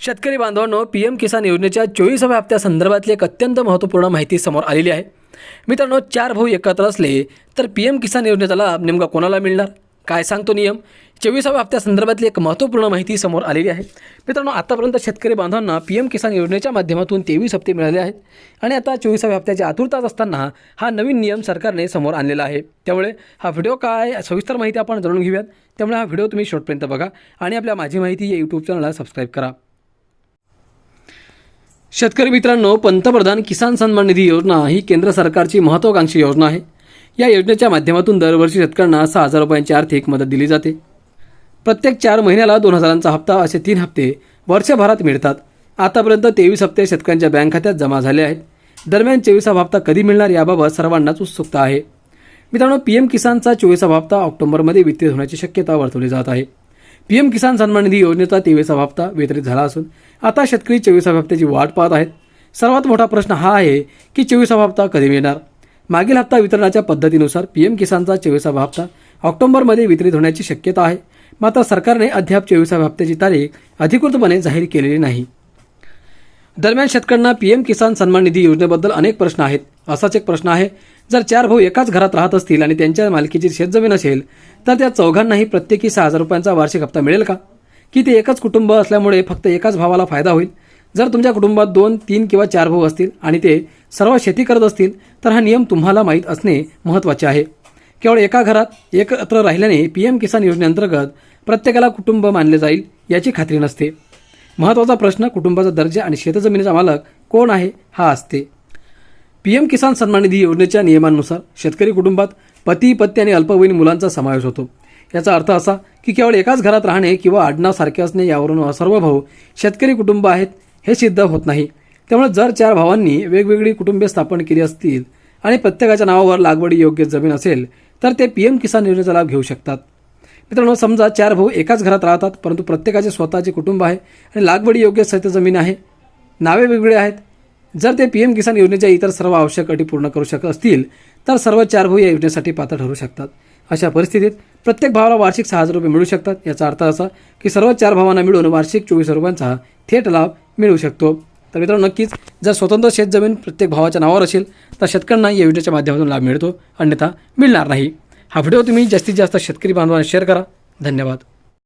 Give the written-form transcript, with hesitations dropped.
शेतकरी बांधवांनो, PM किसान योजनेच्या 24व्या हप्त्यासंदर्भातली एक अत्यंत महत्त्वपूर्ण माहिती समोर आलेली आहे। मित्रांनो, 4 भाऊ एकत्र असले तर PM किसान योजनेचा लाभ नेमका कोणाला मिळणार, काय सांगतो नियम? 24व्या हप्त्यासंदर्भातली एक महत्त्वपूर्ण माहिती समोर आलेली आहे। मित्रांनो, आतापर्यंत शेतकरी बांधवांना PM किसान योजनेच्या माध्यमातून 23 हप्ते मिळाले आहेत आणि आता 24व्या हप्त्याची आतुरता असताना हा नवीन नियम सरकारने समोर आणलेला आहे। त्यामुळे हा व्हिडिओ काय सविस्तर माहिती आपण जाणून घेऊयात। त्यामुळे हा व्हिडिओ तुम्ही शेवटपर्यंत बघा आणि आपल्या माझी माहिती या यूट्यूब चॅनलला सबस्क्राईब करा। शेतकरी मित्रांनो, पंतप्रधान किसान सन्मान निधी योजना ही केंद्र सरकारची महत्त्वाकांक्षी योजना आहे। या योजनेच्या माध्यमातून दरवर्षी शेतकऱ्यांना 6,000 रुपयांची आर्थिक मदत दिली जाते। प्रत्येक 4 महिन्याला 2,000चा हप्ता असे 3 हप्ते वर्षभरात मिळतात। आतापर्यंत 23 हप्ते शेतकऱ्यांच्या बँक खात्यात जमा झाले आहेत। दरम्यान 24वा हप्ता कधी मिळणार याबाबत सर्वांनाच उत्सुकता आहे। मित्रांनो, PM किसानचा 24वा हप्ता ऑक्टोबरमध्ये वितरित होण्याची शक्यता वर्तवली जात आहे। PM किसान सन्मान निधी योजनेचा 23वा हप्ता वितरित झाला असून आता शेतकरी 24व्या हप्त्याची वाट पाहत आहेत। सर्वात मोठा प्रश्न हा आहे की 24वा हप्ता कधी मिळणार। मागील हप्ता वितरणाच्या पद्धतीनुसार PM किसानचा 24वा हप्ता ऑक्टोबरमध्ये वितरित होण्याची शक्यता आहे। मात्र सरकारने अद्याप 24व्या हप्त्याची तारीख अधिकृतपणे जाहीर केलेली नाही। दरम्यान शेतकऱ्यांना PM किसान सन्मान निधी योजनेबद्दल अनेक प्रश्न आहेत। असाच एक प्रश्न आहे, जर 4 भाऊ एकाच घरात राहत असतील आणि त्यांच्या मालकीची शेतजमीन असेल तर त्या चौघांनाही प्रत्येकी 6,000 रुपयांचा वार्षिक हप्ता मिळेल का? की ते एकच कुटुंब असल्यामुळे फक्त एकाच भावाला फायदा होईल? जर तुमच्या कुटुंबात 2, 3 किंवा 4 भाऊ असतील आणि ते सर्व शेती करत असतील तर हा नियम तुम्हाला माहीत असणे महत्त्वाचे आहे। केवळ एका घरात एकत्र राहिल्याने PM किसान योजनेअंतर्गत प्रत्येकाला कुटुंब मानले जाईल याची खात्री नसते। महत्त्वाचा प्रश्न कुटुंबाचा दर्जा आणि शेतजमिनीचा मालक कोण आहे हा असते। PM किसान सन्मान निधी योजनेच्या नियमांनुसार शेतकरी कुटुंबात पती, पत्नी आणि अल्पवयीन मुलांचा समावेश होतो। याचा अर्थ असा की केवळ एकाच घरात राहणे किंवा आडनाव सारखे असणे यावरून सर्व भाऊ शेतकरी कुटुंब आहेत हे सिद्ध होत नाही। त्यामुळे जर 4 भावांनी वेगवेगळी कुटुंबे स्थापन केली असतील आणि प्रत्येकाच्या नावावर लागवडी योग्य जमीन असेल तर ते PM किसान योजनेचा लाभ घेऊ शकतात। मित्रांनो, समजा 4 भाऊ एकाच घरात राहतात परंतु प्रत्येकाचे स्वतःचे कुटुंब आहे आणि लागवडी योग्य शेतजमीन आहे, नावे वेगवेगळे आहेत। जर ते PM किसान योजनेच्या इतर सर्व आवश्यक अटी पूर्ण करू शकत असतील तर सर्व 4 भाऊ या योजनेसाठी पात्र ठरू शकतात। अशा परिस्थितीत प्रत्येक भावाला वार्षिक 6,000 रुपये मिळू शकतात। याचा अर्थ असा की सर्व 4 भावांना मिळून वार्षिक 24 रुपयांचा थेट लाभ मिळू शकतो। तर मित्रांनो, नक्कीच जर स्वतंत्र शेतजमीन प्रत्येक भावाच्या नावावर असेल तर शेतकऱ्यांना या योजनेच्या माध्यमातून लाभ मिळतो, अन्यथा मिळणार नाही। हा व्हिडिओ तुम्ही जास्तीत जास्त शेतकरी बांधवांना शेअर करा। धन्यवाद।